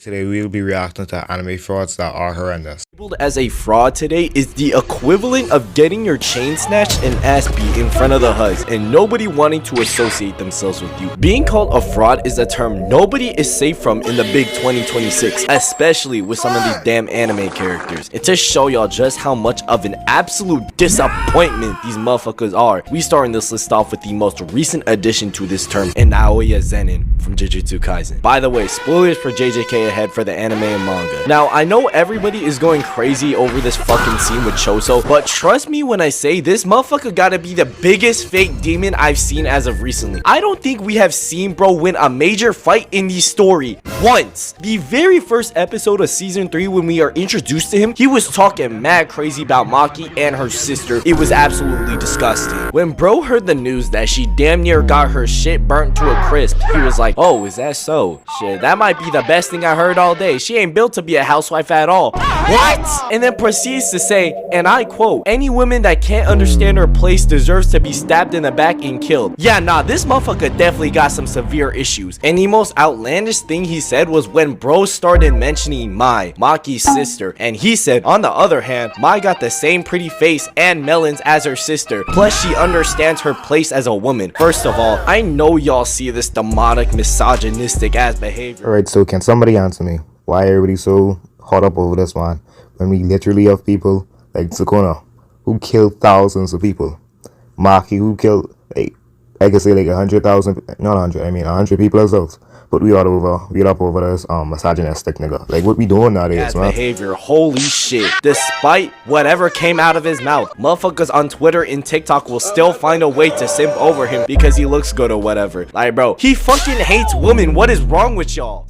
Today we'll be reacting to anime frauds that are horrendous. Labeled as a fraud today is the equivalent of getting your chain snatched and ass beat in front of the huzz and nobody wanting to associate themselves with you. Being called a fraud is a term nobody is safe from in the big 2026, especially with some of these damn anime characters. And to show y'all just how much of an absolute disappointment these motherfuckers are, we starting this list off with the most recent addition to this term, Naoya Zenin from Jujutsu Kaisen. By the way, spoilers for JJK ahead for the anime and manga. Now, I know everybody is going crazy over this fucking scene with Choso, but trust me when I say this motherfucker gotta be the biggest fake demon I've seen as of recently. I don't think we have seen bro win a major fight in the story once. The very first episode of season 3, when we are introduced to him, he was talking mad crazy about Maki and her sister. It was absolutely disgusting. When bro heard the news that she damn near got her shit burnt to a crisp, he was like, oh, is that so? Shit, that might be the best thing I heard all day. She ain't built to be a housewife at all. What? And then proceeds to say, and I quote, any woman that can't understand her place deserves to be stabbed in the back and killed. Yeah, nah, this motherfucker definitely got some severe issues. And the most outlandish thing he said was when bro started mentioning Maki's sister, and he said, on the other hand, Mai got the same pretty face and melons as her sister, plus she understands her place as a woman. First of all, I know y'all see this demonic misogynistic ass behavior. Alright, so can somebody answer me? Why everybody so hot up over this one? When we literally have people like Sukuna, who killed thousands of people. Maki, who killed, like, I could say like 100,000, not 100, I mean 100 people ourselves. But we up over this misogynistic nigga. Like, what we doing nowadays, man? Behavior, holy shit. Despite whatever came out of his mouth, motherfuckers on Twitter and TikTok will still find a way to simp over him because he looks good or whatever. Like, bro, he fucking hates women. What is wrong with y'all?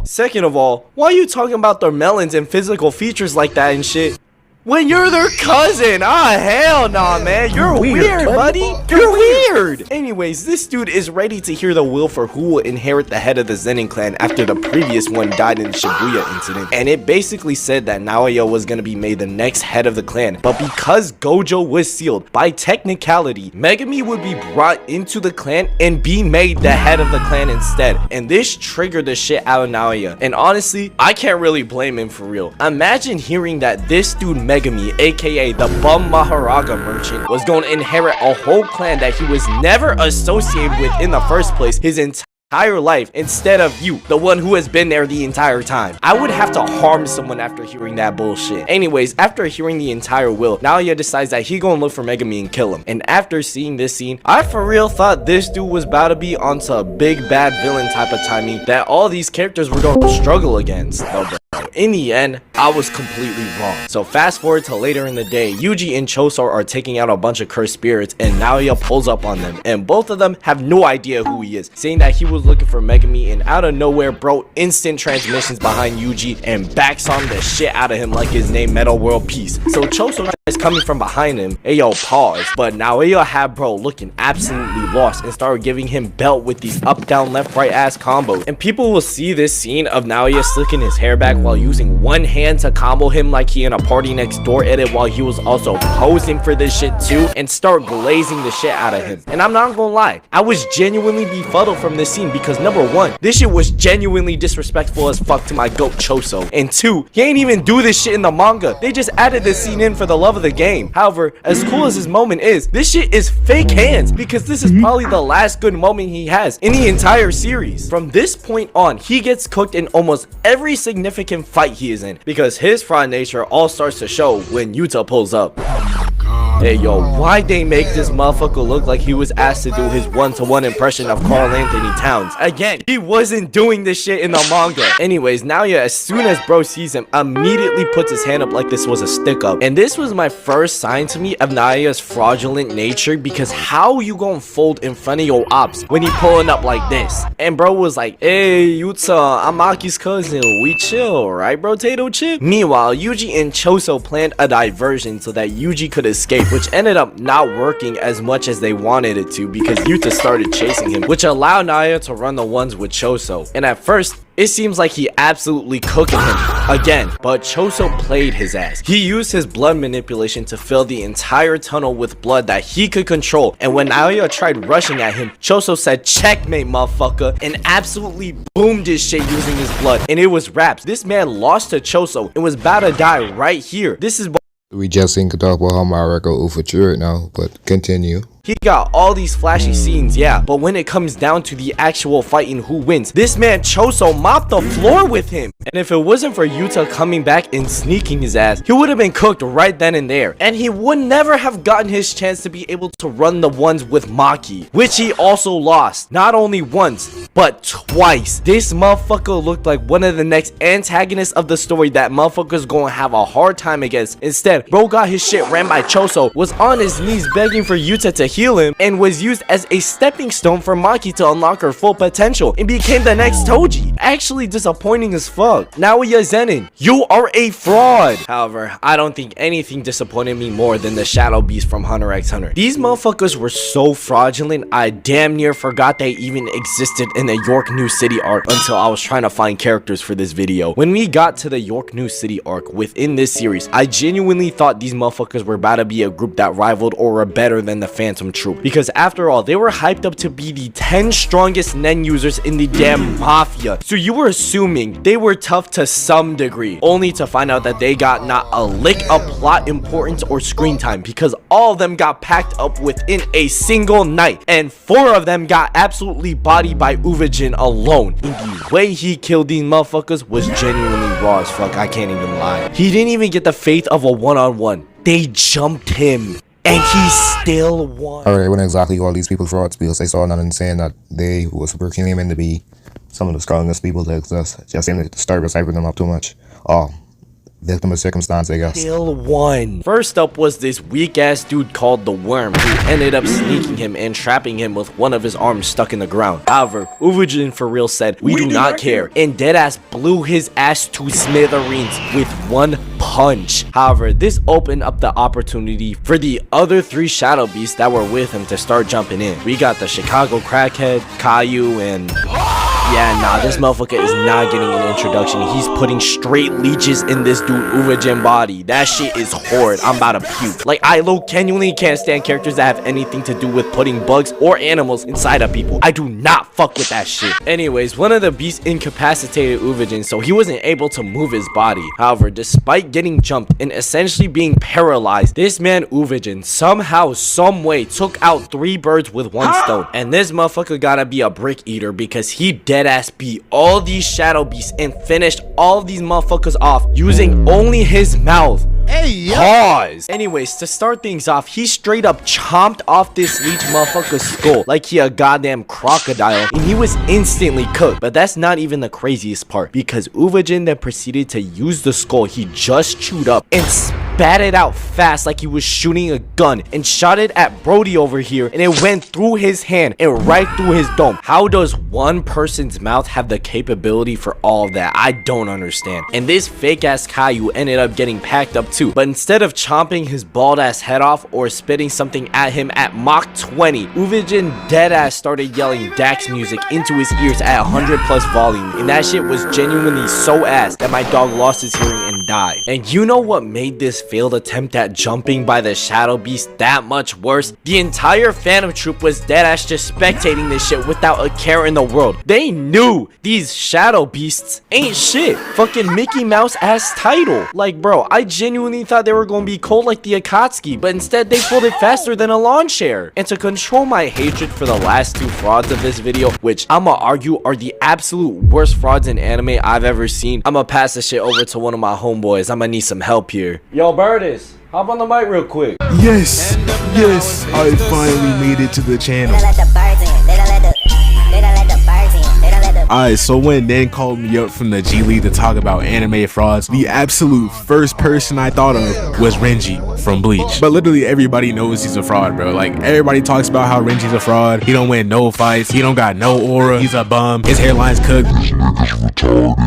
Second of all, why are you talking about their melons and physical features like that and shit when you're their cousin? Ah, hell nah, man. You're weird, buddy. You're weird. Anyways, this dude is ready to hear the will for who will inherit the head of the Zenin clan after the previous one died in the Shibuya incident. And it basically said that Naoya was going to be made the next head of the clan. But because Gojo was sealed, by technicality, Megami would be brought into the clan and be made the head of the clan instead. And this triggered the shit out of Naoya. And honestly, I can't really blame him for real. Imagine hearing that this dude Megami, aka the bum Maharaga merchant, was going to inherit a whole clan that he was never associated with in the first place his entire life, instead of you, the one who has been there the entire time. I would have to harm someone after hearing that bullshit. Anyways, after hearing the entire will, Naoya decides that he gonna look for Megami and kill him. And after seeing this scene, I for real thought this dude was about to be onto a big bad villain type of timing that all these characters were gonna struggle against. But in the end, I was completely wrong. So fast forward to later in the day, Yuji and Choso are taking out a bunch of cursed spirits and Naoya pulls up on them, and both of them have no idea who he is, saying that he was looking for Megami, and out of nowhere bro instant transmissions behind Yuji and backs on the shit out of him like his name Metal World Peace. So Choso is coming from behind him. Ayo, pause. But Naoya had bro looking absolutely lost and started giving him belt with these up down left right ass combos. And people will see this scene of Naoya slicking his hair back while using one hand to combo him like he in a Party Next Door edit, while he was also posing for this shit too, and start glazing the shit out of him. And I'm not gonna lie, I was genuinely befuddled from this scene because number one, this shit was genuinely disrespectful as fuck to my goat Choso, and two, he ain't even do this shit in the manga. They just added this scene in for the love of the game. However, as cool as his moment is, this shit is fake hands because this is probably the last good moment he has in the entire series. From this point on, he gets cooked in almost every significant fight he is in because his fraud nature all starts to show when Yuta pulls up. Hey yo, why'd they make this motherfucker look like he was asked to do his one-to-one impression of Karl Anthony Towns? Again, he wasn't doing this shit in the manga. Anyways, Naoya, as soon as bro sees him, immediately puts his hand up like this was a stick up. And this was my first sign to me of Naoya's fraudulent nature, because how you gonna fold in front of your ops when he pulling up like this? And bro was like, hey Yuta, I'm Aki's cousin, we chill, right bro, Tato chip? Meanwhile, Yuji and Choso planned a diversion so that Yuji could escape. which ended up not working as much as they wanted it to because Yuta started chasing him, which allowed Naya to run the ones with Choso. And at first, it seems like he absolutely cooking him again, but Choso played his ass. He used his blood manipulation to fill the entire tunnel with blood that he could control, and when Naoya tried rushing at him, Choso said checkmate motherfucker and absolutely boomed his shit using his blood, and it was wraps. This man lost to Choso and was about to die right here. This is We just ain't could talk about how Mariko overthrew it now, but continue. He got all these flashy scenes, yeah, but when it comes down to the actual fighting who wins, this man Choso mopped the floor with him. And if it wasn't for Yuta coming back and sneaking his ass, he would have been cooked right then and there. And he would never have gotten his chance to be able to run the ones with Maki, which he also lost. Not only once, but twice. This motherfucker looked like one of the next antagonists of the story that motherfucker's gonna have a hard time against. Instead, bro got his shit ran by Choso, was on his knees begging for Yuta to heal him, and was used as a stepping stone for Maki to unlock her full potential and became the next Toji. Actually disappointing as fuck. Naoya Zenin, you are a fraud. However, I don't think anything disappointed me more than the Shadow Beast from Hunter x Hunter. These motherfuckers were so fraudulent, I damn near forgot they even existed in the York New City arc until I was trying to find characters for this video. When we got to the York New City arc within this series, I genuinely thought these motherfuckers were about to be a group that rivaled or were better than the Phantom Troop, because after all, they were hyped up to be the 10 strongest Nen users in the damn Mafia. So you were assuming they were tough to some degree, only to find out that they got not a lick of plot importance or screen time, because all of them got packed up within a single night, and 4 of them got absolutely bodied by Uvajin alone. And the way he killed these motherfuckers was genuinely raw as fuck, I can't even lie. He didn't even get the faith of a one-on-one. They jumped him, and he still won. Alright, I wouldn't exactly call these people frauds because I saw nothing saying that they was proclaiming to be some of the strongest people to exist. Just seemed to start hyping them up too much. Oh, victim of circumstance, I guess. Still won. First up was this weak ass dude called the Worm, who ended up sneaking him and trapping him with one of his arms stuck in the ground. However, Uvajin for real said, we do not care, and deadass blew his ass to smithereens with one punch. However, this opened up the opportunity for the other 3 Shadow Beasts that were with him to start jumping in. We got the Chicago Crackhead, Caillou, and yeah, nah, this motherfucker is not getting an introduction. He's putting straight leeches in this dude Uvajin body. That shit is horrid. I'm about to puke. Like, I genuinely can't stand characters that have anything to do with putting bugs or animals inside of people. I do not fuck with that shit. Anyways, one of the beasts incapacitated Uvajin, so he wasn't able to move his body. However, despite getting jumped and essentially being paralyzed, this man Uvajin somehow, someway took out 3 birds with 1 stone. And this motherfucker gotta be a brick eater because he deadass beat all these Shadow Beasts and finished all of these motherfuckers off using only his mouth. Hey, pause. Anyways, to start things off, he straight up chomped off this leech motherfucker's skull like he a goddamn crocodile, and he was instantly cooked. But that's not even the craziest part, because Uvajin then proceeded to use the skull he just chewed up and spat it out fast like he was shooting a gun and shot it at Brody over here, and it went through his hand and right through his dome. How does one person's mouth have the capability for all of that? I don't understand. And this fake ass Caillou ended up getting packed up too, but instead of chomping his bald ass head off or spitting something at him at Mach 20, Uvajin deadass started yelling Dax music into his ears at 100+ volume, and that shit was genuinely so ass that my dog lost his hearing and died. And you know what made this failed attempt at jumping by the Shadow Beast that much worse? The entire Phantom Troop was deadass just spectating this shit without a care in the world. They knew these Shadow Beasts ain't shit. Fucking Mickey Mouse ass title. Like, bro, I genuinely thought they were gonna be cold like the Akatsuki, but instead they pulled it faster than a lawn chair. And to control my hatred for the last 2 frauds of this video, which I'ma argue are the absolute worst frauds in anime I've ever seen, I'ma pass this shit over to one of my homeboys. I'ma need some help here. Yo, Horrendous, hop on the mic real quick. Yes, I finally made it to the channel. They don't let the birds in. They don't let the birds in. They don't let the Alright, so when Dan called me up from the G League to talk about anime frauds, the absolute first person I thought of was Renji from Bleach. But literally everybody knows he's a fraud, bro. Like, everybody talks about how Renji's a fraud. He don't win no fights. He don't got no aura. He's a bum. His hairline's cooked.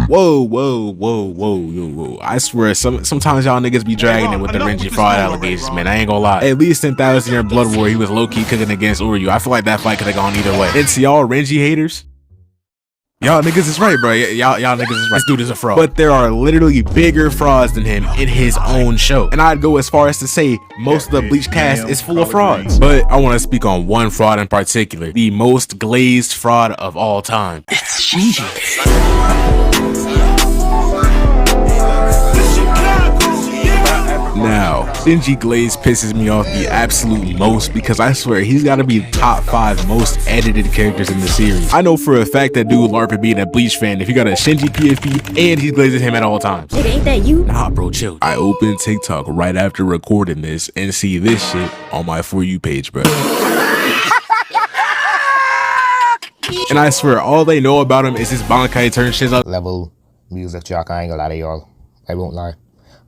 Whoa. I swear, sometimes y'all niggas be dragging it with the Renji fraud allegations, man. I ain't gonna lie. At least in 1,000 Year Blood War, he was low-key cooking against Uryu. I feel like that fight could have gone either way. And to y'all Renji haters, y'all niggas is right, bro. Y'all niggas is right. This dude is a fraud. But there are literally bigger frauds than him in his own show. And I'd go as far as to say most of the Bleach cast is full of frauds. But I want to speak on one fraud in particular. The most glazed fraud of all time. It's Shinji. Now, Shinji Glaze pisses me off the absolute most because I swear he's gotta be top 5 most edited characters in the series. I know for a fact that dude LARP being a Bleach fan if he got a Shinji PFP and he's glazing him at all times. Nigga, ain't that you? Nah, bro, chill. I open TikTok right after recording this and see this shit on my For You page, bro. And I swear all they know about him is his Bankai turn shit up. Level music track, I ain't gonna lie to y'all. I won't lie.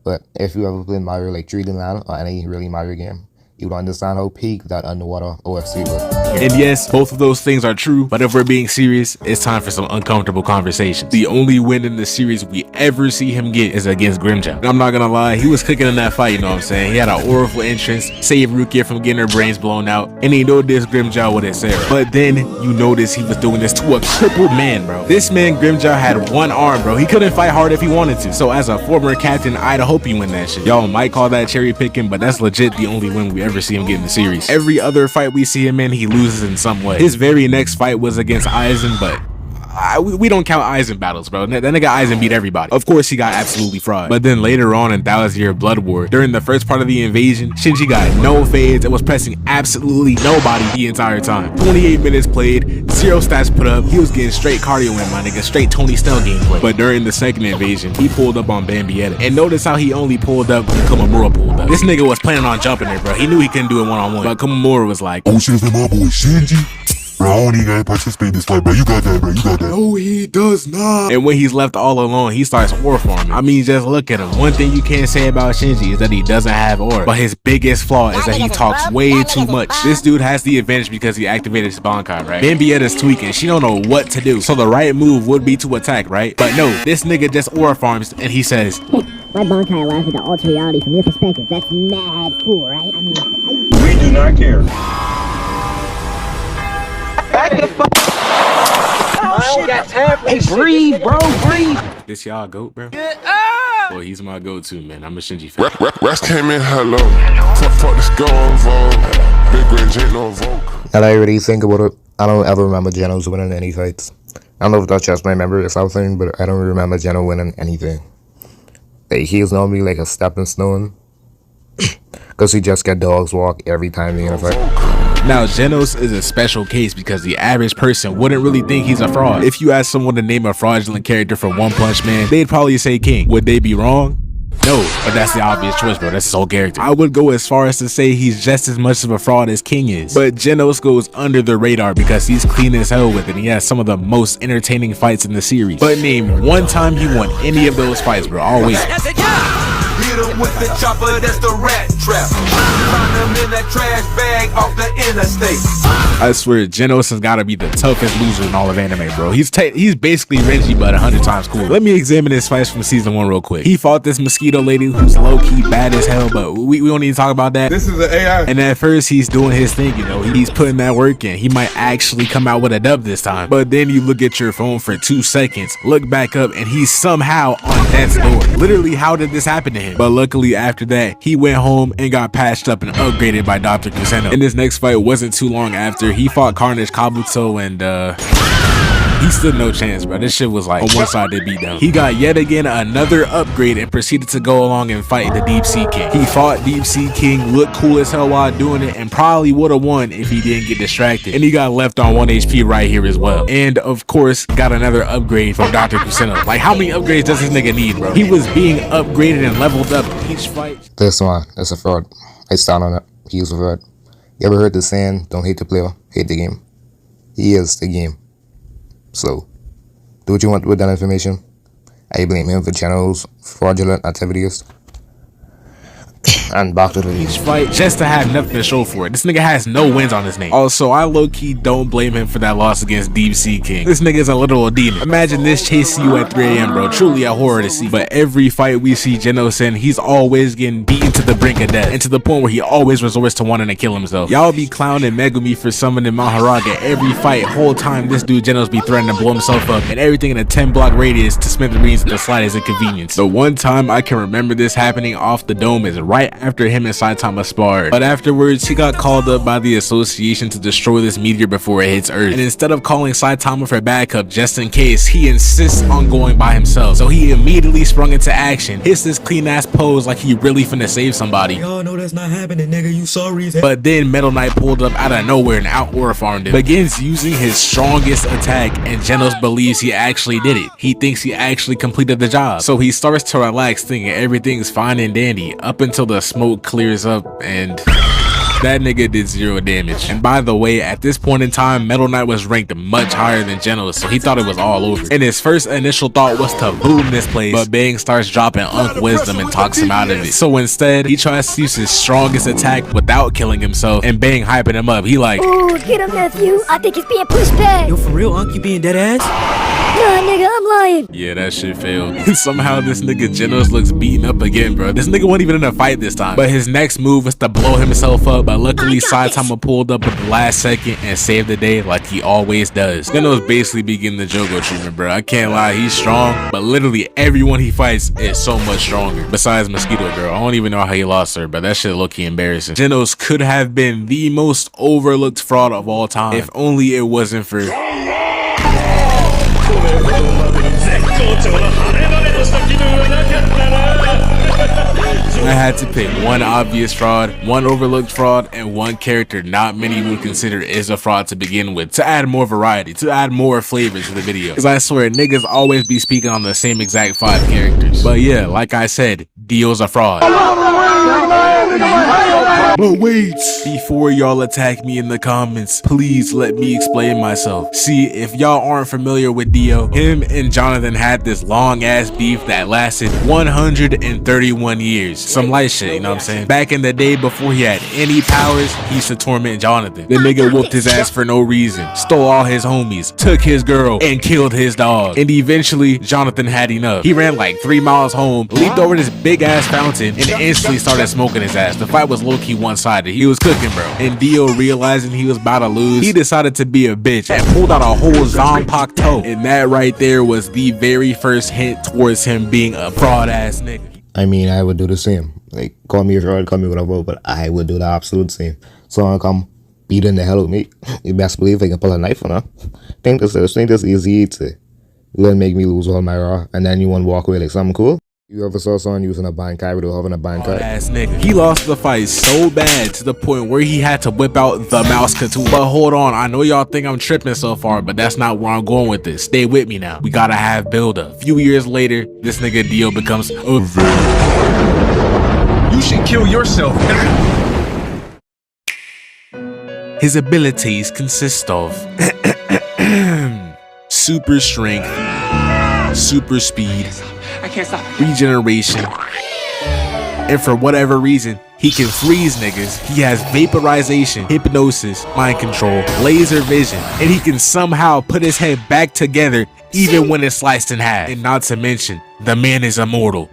But if you ever played Mario like 3D Land or any really Mario game, you would understand how peak that underwater OFC was. And yes, both of those things are true, but if we're being serious, it's time for some uncomfortable conversations. The only win in the series we ever see him get is against Grimmjow. And I'm not gonna lie, he was cooking in that fight, you know what I'm saying? He had an auriful entrance, saved Rukia from getting her brains blown out, and he know this Grimmjow with his Sarah. But then you notice he was doing this to a crippled man, bro. This man Grimmjow had one arm, bro. He couldn't fight hard if he wanted to. So as a former captain, I'd hope you win that shit. Y'all might call that cherry picking, but that's legit the only win we ever see him get in the series. Every other fight we see him in, he loses in some way. His very next fight was against Aizen, but we don't count Aizen battles, bro. That nigga Aizen beat everybody. Of course, he got absolutely fried. But then later on in 1,000 Year Blood War, during the first part of the invasion, Shinji got no fades and was pressing absolutely nobody the entire time. 28 minutes played, 0 stats put up. He was getting straight cardio in, my nigga, straight Tony Snell gameplay. But during the second invasion, he pulled up on Bambietta. And notice how he only pulled up when Komamura pulled up. This nigga was planning on jumping it, bro. He knew he couldn't do it one-on-one. But Komamura was like, "Oh shit, my boy Shinji. Bro, I don't even gotta participate in this fight, bro. You got that, bro. You got that." No, he does not. And when he's left all alone, he starts aura farming. I mean, just look at him. One thing you can't say about Shinji is that he doesn't have aura. But his biggest flaw is that he talks way too much. This dude has the advantage because he activated his Bankai, right? Bambietta's tweaking. She don't know what to do. So the right move would be to attack, right? But no, this nigga just aura farms and he says, My Bankai allows me to alter reality from your perspective. That's mad cool, right? I mean, We do not care. Back the fuck. I don't got time for this. Hey, breathe, bro, breathe. this y'all goat, bro? Boy, he's my go-to, man. I'm a Shinji fan. Rest came in hello. Fuck this go on vogue. Big Red Jet no vogue. And I really think about it, I don't ever remember Genos winning any fights. I don't know if that's just my memory or something, but I don't remember Geno winning anything. Like, he's normally like a stepping stone. Because he just get dogs walk every time they in a fight. Now, Genos is a special case because the average person wouldn't really think he's a fraud. If you ask someone to name a fraudulent character from One Punch Man, they'd probably say King. Would they be wrong? No, but that's the obvious choice, bro. That's his whole character. I would go as far as to say he's just as much of a fraud as King is. But Genos goes under the radar because he's clean as hell with it and he has some of the most entertaining fights in the series. But name one time he won any of those fights, bro. I'll wait. Hit him with the chopper, that's the rat trap. Find him in that trash bag off the interstate. I swear, Genos has got to be the toughest loser in all of anime, bro. He's basically Renji, but 100 times cooler. Let me examine his fights from season 1 real quick. He fought this mosquito lady who's low-key bad as hell, but we don't need to talk about that. This is an AI. And at first, he's doing his thing, you know. He's putting that work in. He might actually come out with a dub this time. But then you look at your phone for 2 seconds, look back up, and he's somehow on death's door. Literally, how did this happen to him? But luckily, after that, he went home and got patched up and upgraded by Dr. Kuseno. And this next fight wasn't too long after. He fought Carnage Kabuto and he stood no chance, bro. This shit was like on one side they beat down. He got yet again another upgrade and proceeded to go along and fight the Deep Sea King. He fought Deep Sea King, looked cool as hell while doing it, and probably would have won if he didn't get distracted. And he got left on 1 HP right here as well. And of course, got another upgrade from Dr. Kuseno. Like, how many upgrades does this nigga need, bro? He was being upgraded and leveled up each fight. This one, that's a fraud. I stand on it. He's a fraud. You ever heard the saying, don't hate the player, hate the game? He is the game. So, Do what you want with that information. I blame him for Geno's fraudulent activities. And back to the Each fight just to have nothing to show for it. This nigga has no wins on his name. Also, I low-key don't blame him for that loss against Deep Sea King. This nigga is a literal demon. Imagine this chasing you at 3 a.m. bro. Truly a horror to see. But every fight we see Geno send, he's always getting beaten to the brink of death. And to the point where he always resorts to wanting to kill himself. Y'all be clowning Megumi for summoning Maharaga every fight. Whole time this dude Geno's be threatening to blow himself up and everything in a 10-block radius to smithereens at the slightest inconvenience. The one time I can remember this happening off the dome is right after him and Saitama sparred. But afterwards, he got called up by the association to destroy this meteor before it hits Earth. And instead of calling Saitama for backup just in case, he insists on going by himself. So he immediately sprung into action, hits this clean ass pose like he really finna save somebody. Y'all know that's not happening, nigga. You sorry as hell. But then Metal Knight pulled up out of nowhere and out aura farmed him. Begins using his strongest attack, and Genos believes he actually did it. He thinks he actually completed the job. So he starts to relax, thinking everything's fine and dandy up until the smoke clears up and that nigga did 0 damage. And by the way, at this point in time, Metal Knight was ranked much higher than Genos, so he thought it was all over. And his first initial thought was to boom this place, but Bang starts dropping Unk Wisdom and talks him out of it. So instead, he tries to use his strongest attack without killing himself, and Bang hyping him up. He like, Ooh, get him, nephew. I think he's being pushed back. Yo, for real, Unc, you being dead ass? Nah, nigga, I'm lying. yeah, that shit failed. Somehow this nigga Genos looks beaten up again, bro. This nigga wasn't even in a fight this time. But his next move was to blow himself up, but luckily Saitama pulled up at the last second and saved the day like he always does. Genos basically begin the Jogo treatment, bro. I can't lie, he's strong, but literally everyone he fights is so much stronger. Besides Mosquito Girl, I don't even know how he lost her, but that shit low-key embarrassing. Genos could have been the most overlooked fraud of all time if only it wasn't for I had to pick one obvious fraud, one overlooked fraud, and one character not many would consider is a fraud to begin with, to add more variety, to add more flavor to the video. Cause I swear niggas always be speaking on the same exact 5 characters. But yeah, like I said, Dio's a fraud. But wait, before y'all attack me in the comments, please let me explain myself. See, if y'all aren't familiar with Dio, him and Jonathan had this long ass beef that lasted 131 years. Some light shit, you know what I'm saying? Back in the day before he had any powers, he used to torment Jonathan. The nigga whooped his ass for no reason, stole all his homies, took his girl, and killed his dog. And eventually, Jonathan had enough. He ran like 3 miles home, leaped over this big ass fountain, and instantly started smoking his ass. The fight was low-key one-sided. He was cooking, bro. And Dio, realizing he was about to lose, he decided to be a bitch and pulled out a whole Zanpakuto toe. And that right there was the very first hint towards him being a fraud-ass nigga. I mean, I would do the same. Like, call me a fraud, call me whatever, but I would do the absolute same. Someone come beating the hell out of me. You best believe I can pull a knife on her. Think this is easy to let make me lose all my raw, and then you want to walk away like something cool. You ever saw someone using a bankai without having a bankai? Ass nigga. He lost the fight so bad to the point where he had to whip out the mouse katoo. But hold on, I know y'all think I'm tripping so far, but that's not where I'm going with this. Stay with me now. We gotta have build up. A few years later, this nigga Dio becomes a villain. You should kill yourself. His abilities consist of super strength, super speed, I can't stop. regeneration, and for whatever reason, he can freeze niggas. He has vaporization, hypnosis, mind control, laser vision, and he can somehow put his head back together even when it's sliced in half. And not to mention, the man is immortal.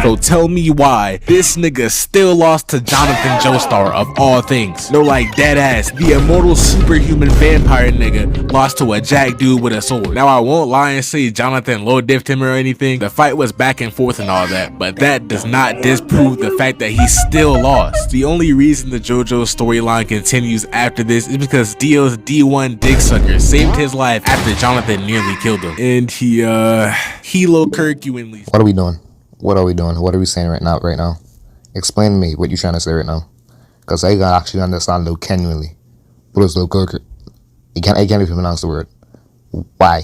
So tell me why this nigga still lost to Jonathan Joestar of all things. No, like dead ass, the immortal superhuman vampire nigga lost to a jack dude with a sword. Now I won't lie and say Jonathan low diffed him or anything. The fight was back and forth and all that, but that does not disprove the fact that he still lost. The only reason the JoJo storyline continues after this is because Dio's D1 dick sucker saved his life after Jonathan nearly killed him. And he low Kirkuinly. What are we doing? What are we doing? What are we saying right now? Explain to me what you're trying to say right now. Because I gotta actually understand Lil genuinely. What is Lil Kirk? I can't even pronounce the word. Why?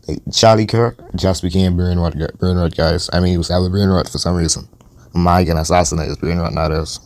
Like, Charlie Kirk just became Brainrot, guys. I mean, he was ever Brainrot for some reason. My can assassinate his Brainrot nowadays.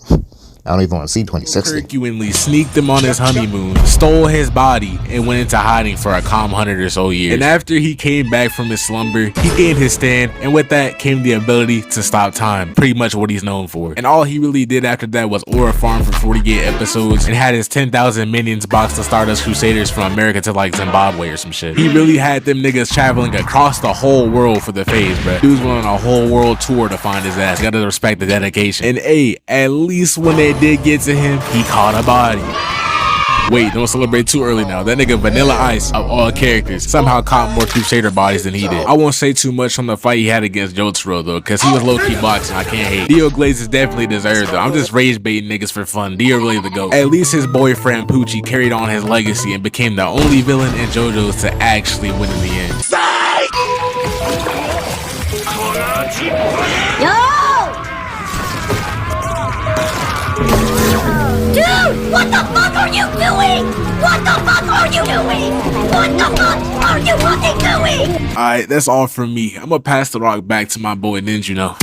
I don't even want to see 2060. Herculean sneaked him on his honeymoon, stole his body, and went into hiding for a calm 100 or so years. And after he came back from his slumber, he gained his stand, and with that came the ability to stop time, pretty much what he's known for. And all he really did after that was Aura farm for 48 episodes and had his 10,000 minions box the Stardust Crusaders from America to like Zimbabwe or some shit. He really had them niggas traveling across the whole world for the phase, bruh. Dudes went on a whole world tour to find his ass. Gotta respect the dedication. And hey, at least when they did get to him, he caught a body. Wait, don't celebrate too early now. That nigga Vanilla Ice, of all characters, somehow caught more Crusader bodies than he did. I won't say too much on the fight he had against Jotaro though, cause he was low-key boxing, I can't hate. Dio Glazes definitely deserved though. I'm just rage baiting niggas for fun. Dio really the GOAT. At least his boyfriend Poochie carried on his legacy and became the only villain in JoJo's to actually win in the end. Dude, what the fuck are you doing? What the fuck are you doing? What the fuck are you fucking doing? Alright, that's all from me. I'm gonna pass the rock back to my boy Ninja.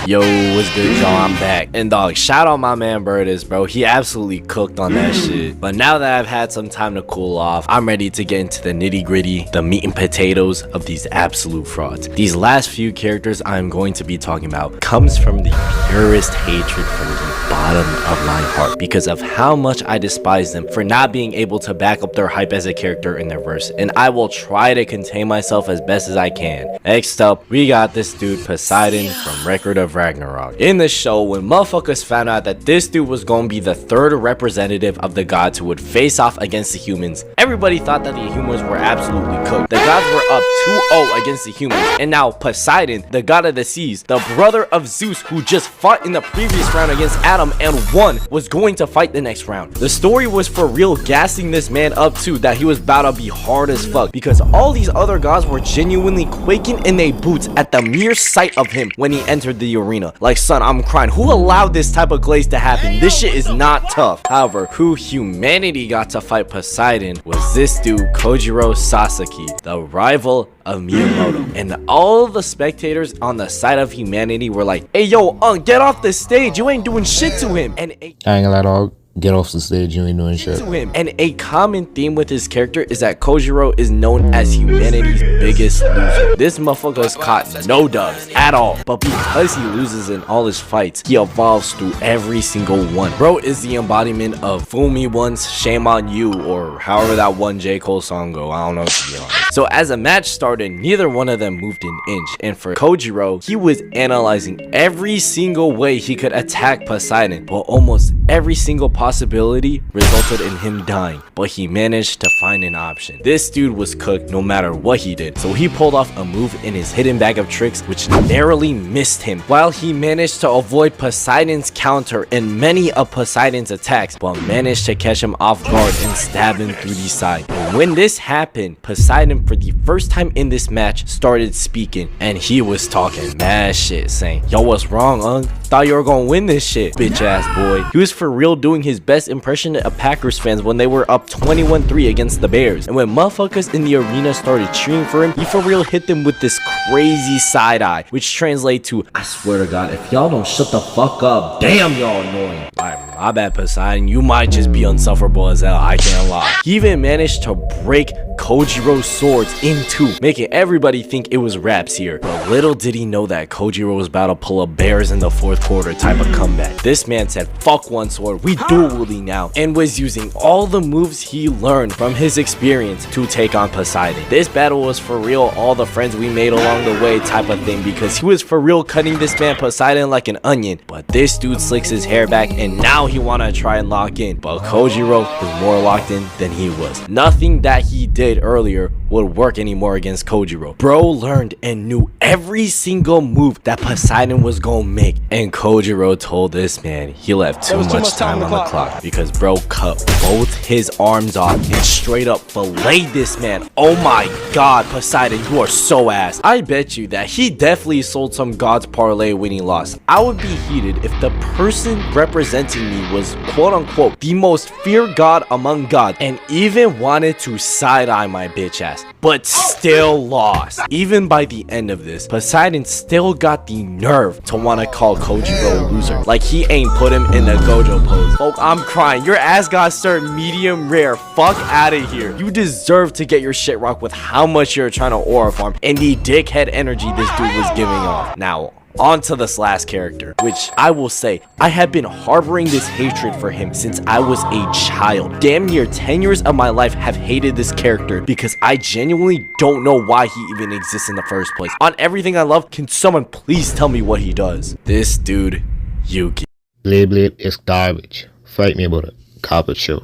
Yo, what's good, y'all? I'm back. And dog, shout out my man Horrendous, bro. He absolutely cooked on that shit. But now that I've had some time to cool off, I'm ready to get into the nitty gritty, the meat and potatoes of these absolute frauds. These last few characters I'm going to be talking about comes from the purest hatred from the bottom of my heart because of how much I despise them for not being able to back up their hype as a character in their verse. And I will try to contain myself as best as I can. Next up, we got this dude Poseidon from Record of Ragnarok. In the show, when motherfuckers found out that this dude was gonna be the third representative of the gods who would face off against the humans, everybody thought that the humans were absolutely cooked. The gods were up 2-0 against the humans, and now Poseidon, the god of the seas, the brother of Zeus who just fought in the previous round against Adam and won, was going to fight the next round. The story was for real gassing this man up too, that he was about to be hard as fuck, because all these other gods were genuinely quaking in their boots at the mere sight of him when he entered the arena. Like, son, I'm crying. Who allowed this type of glaze to happen? This shit is not tough. However, who humanity got to fight Poseidon was this dude Kojiro Sasaki, the rival of Miyamoto. And all the spectators on the side of humanity were like, hey yo, get off the stage, you ain't doing shit to him. And I ain't gonna lie, dog. Get off the stage, you ain't doing shit. And a common theme with his character is that Kojiro is known as humanity's biggest loser. This motherfucker's caught no dubs at all, but because he loses in all his fights, he evolves through every single one. Bro is the embodiment of fool me once, shame on you, or however that one J. Cole song go, I don't know, to be honest. So as the match started, neither one of them moved an inch, and for Kojiro, he was analyzing every single way he could attack Poseidon, but almost every single possibility resulted in him dying, but he managed to find an option. This dude was cooked no matter what he did, so he pulled off a move in his hidden bag of tricks which narrowly missed him, while he managed to avoid Poseidon's counter and many of Poseidon's attacks, but managed to catch him off guard and stab him through the side. And when this happened, Poseidon for the first time in this match started speaking, and he was talking mad shit, saying, yo, what's wrong, thought you were gonna win this shit, bitch ass boy. He was for real doing his best impression of Packers fans when they were up 21-3 against the Bears. And when motherfuckers in the arena started cheering for him, he for real hit them with this crazy side eye, which translates to, I swear to God, if y'all don't shut the fuck up, damn y'all annoying. Alright, my bad Poseidon, you might just be insufferable as hell, I can't lie. He even managed to break Kojiro's swords in two, making everybody think it was raps here. But little did he know that Kojiro was about to pull a Bears in the fourth quarter type of comeback. This man said, fuck one sword, we dueling now, and was using all the moves he learned from his experience to take on Poseidon. This battle was for real all the friends we made along the way type of thing, because he was for real cutting this man Poseidon like an onion. But this dude slicks his hair back and now he wanna try and lock in, but Kojiro was more locked in than he was. Nothing that he did earlier would work anymore against Kojiro. Bro learned and knew every single move that Poseidon was gonna make, and Kojiro told this man he left too much time on the clock because bro cut both his arms off and straight up filleted this man. Oh my god, Poseidon, you are so ass. I bet you that he definitely sold some God's parlay when he lost. I would be heated if the person representing me was quote unquote the most feared god among gods and even wanted to side-eye my bitch ass, but still lost. Even by the end of this, Poseidon still got the nerve to want to call Kojiro a loser. Like he ain't put him in the Gojo pose. Folk, I'm crying. Your ass got served medium rare. Fuck out of here. You deserve to get your shit rocked with how much you're trying to aura farm and the dickhead energy this dude was giving off. Now, on to this last character, which I will say, I have been harboring this hatred for him since I was a child. Damn near 10 years of my life have hated this character because I genuinely don't know why he even exists in the first place. On everything I love, can someone please tell me what he does? This dude, Yuki. Blade is garbage. Fight me about it. Carpet show.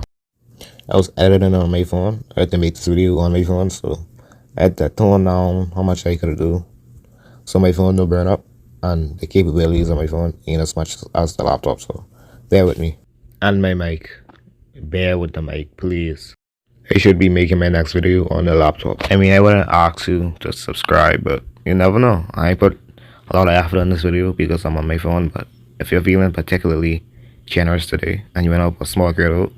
I was editing on my phone. I had to make this video on my phone, so I had to tone down how much I could do so my phone don't burn up, and the capabilities of my phone ain't as much as the laptop, so bear with me. And my mic. Bear with the mic, please. I should be making my next video on the laptop. I mean, I wouldn't ask you to subscribe, but you never know. I put a lot of effort on this video because I'm on my phone, but if you're feeling particularly generous today and you want to help a small girl out,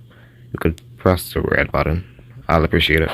you could press the red button. I'll appreciate it.